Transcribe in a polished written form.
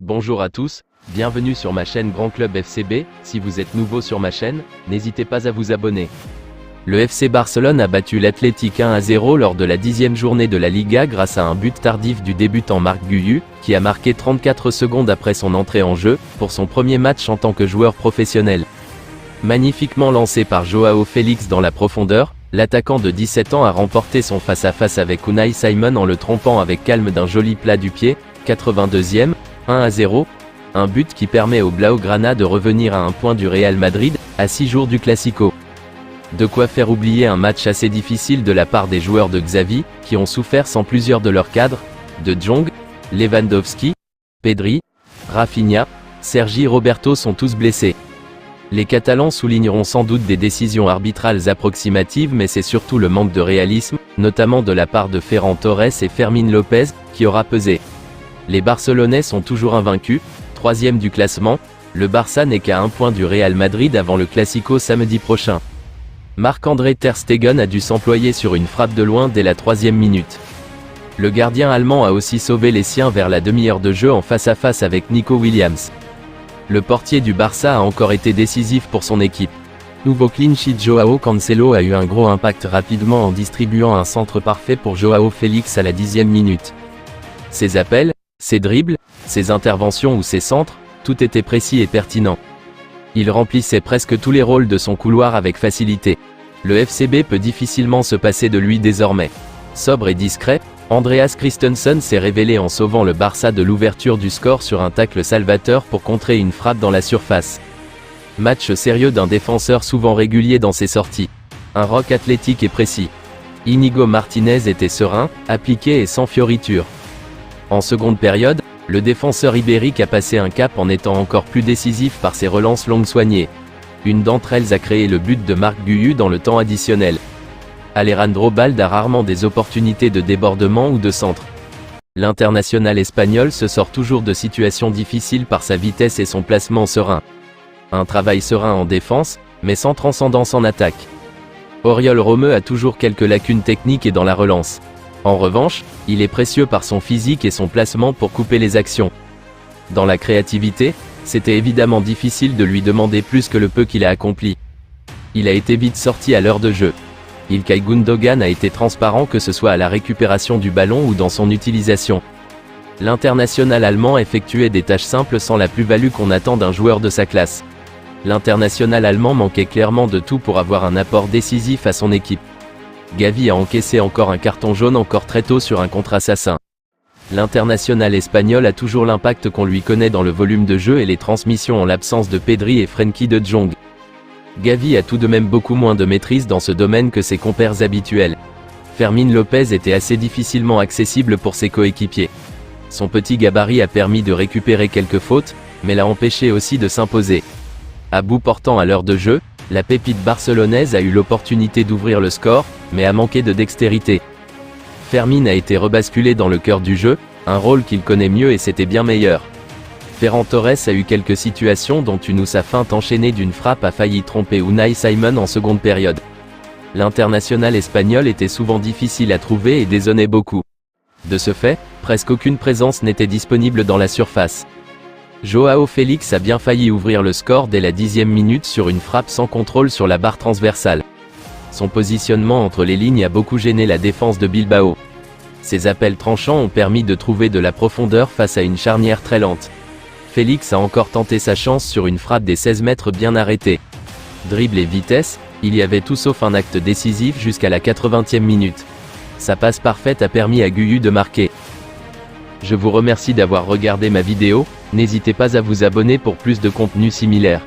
Bonjour à tous, bienvenue sur ma chaîne Grand Club FCB. Si vous êtes nouveau sur ma chaîne, n'hésitez pas à vous abonner. Le FC Barcelone a battu l'Athletic 1-0 lors de la 10e journée de la Liga grâce à un but tardif du débutant Marc Guiu, qui a marqué 34 secondes après son entrée en jeu, pour son premier match en tant que joueur professionnel. Magnifiquement lancé par Joao Félix dans la profondeur, l'attaquant de 17 ans a remporté son face-à-face avec Unai Simon en le trompant avec calme d'un joli plat du pied. 82e, 1-0, un but qui permet au Blaugrana de revenir à un point du Real Madrid, à 6 jours du Classico. De quoi faire oublier un match assez difficile de la part des joueurs de Xavi, qui ont souffert sans plusieurs de leurs cadres, De Jong, Lewandowski, Pedri, Rafinha, Sergi Roberto sont tous blessés. Les Catalans souligneront sans doute des décisions arbitrales approximatives, mais c'est surtout le manque de réalisme, notamment de la part de Ferran Torres et Fermín López, qui aura pesé. Les Barcelonais sont toujours invaincus, 3e du classement, le Barça n'est qu'à un point du Real Madrid avant le Classico samedi prochain. Marc-André Ter Stegen a dû s'employer sur une frappe de loin dès la 3e minute. Le gardien allemand a aussi sauvé les siens vers la demi-heure de jeu en face-à-face avec Nico Williams. Le portier du Barça a encore été décisif pour son équipe. Nouveau clean sheet. Joao Cancelo a eu un gros impact rapidement en distribuant un centre parfait pour Joao Félix à la 10e minute. Ses appels, ses dribbles, ses interventions ou ses centres, tout était précis et pertinent. Il remplissait presque tous les rôles de son couloir avec facilité. Le FCB peut difficilement se passer de lui désormais. Sobre et discret, Andreas Christensen s'est révélé en sauvant le Barça de l'ouverture du score sur un tacle salvateur pour contrer une frappe dans la surface. Match sérieux d'un défenseur souvent régulier dans ses sorties. Un rock athlétique et précis. Inigo Martinez était serein, appliqué et sans fioriture. En seconde période, le défenseur ibérique a passé un cap en étant encore plus décisif par ses relances longues soignées. Une d'entre elles a créé le but de Marc Guiu dans le temps additionnel. Alejandro Balde a rarement des opportunités de débordement ou de centre. L'international espagnol se sort toujours de situations difficiles par sa vitesse et son placement serein. Un travail serein en défense, mais sans transcendance en attaque. Oriol Romeu a toujours quelques lacunes techniques et dans la relance. En revanche, il est précieux par son physique et son placement pour couper les actions. Dans la créativité, c'était évidemment difficile de lui demander plus que le peu qu'il a accompli. Il a été vite sorti à l'heure de jeu. Ilkay Gundogan a été transparent, que ce soit à la récupération du ballon ou dans son utilisation. L'international allemand effectuait des tâches simples sans la plus-value qu'on attend d'un joueur de sa classe. L'international allemand manquait clairement de tout pour avoir un apport décisif à son équipe. Gavi a encaissé encore un carton jaune encore très tôt sur un contre-assassin. L'international espagnol a toujours l'impact qu'on lui connaît dans le volume de jeu et les transmissions en l'absence de Pedri et Frenkie de Jong. Gavi a tout de même beaucoup moins de maîtrise dans ce domaine que ses compères habituels. Fermín López était assez difficilement accessible pour ses coéquipiers. Son petit gabarit a permis de récupérer quelques fautes, mais l'a empêché aussi de s'imposer. À bout portant à l'heure de jeu, la pépite barcelonaise a eu l'opportunité d'ouvrir le score, mais a manqué de dextérité. Fermín a été rebasculé dans le cœur du jeu, un rôle qu'il connaît mieux et c'était bien meilleur. Ferran Torres a eu quelques situations dont une où sa feinte enchaînée d'une frappe a failli tromper Unai Simon en seconde période. L'international espagnol était souvent difficile à trouver et dézonnait beaucoup. De ce fait, presque aucune présence n'était disponible dans la surface. Joao Félix a bien failli ouvrir le score dès la 10e minute sur une frappe sans contrôle sur la barre transversale. Son positionnement entre les lignes a beaucoup gêné la défense de Bilbao. Ses appels tranchants ont permis de trouver de la profondeur face à une charnière très lente. Félix a encore tenté sa chance sur une frappe des 16 mètres bien arrêtée. Dribble et vitesse, il y avait tout sauf un acte décisif jusqu'à la 80e minute. Sa passe parfaite a permis à Guiu de marquer. Je vous remercie d'avoir regardé ma vidéo, n'hésitez pas à vous abonner pour plus de contenu similaire.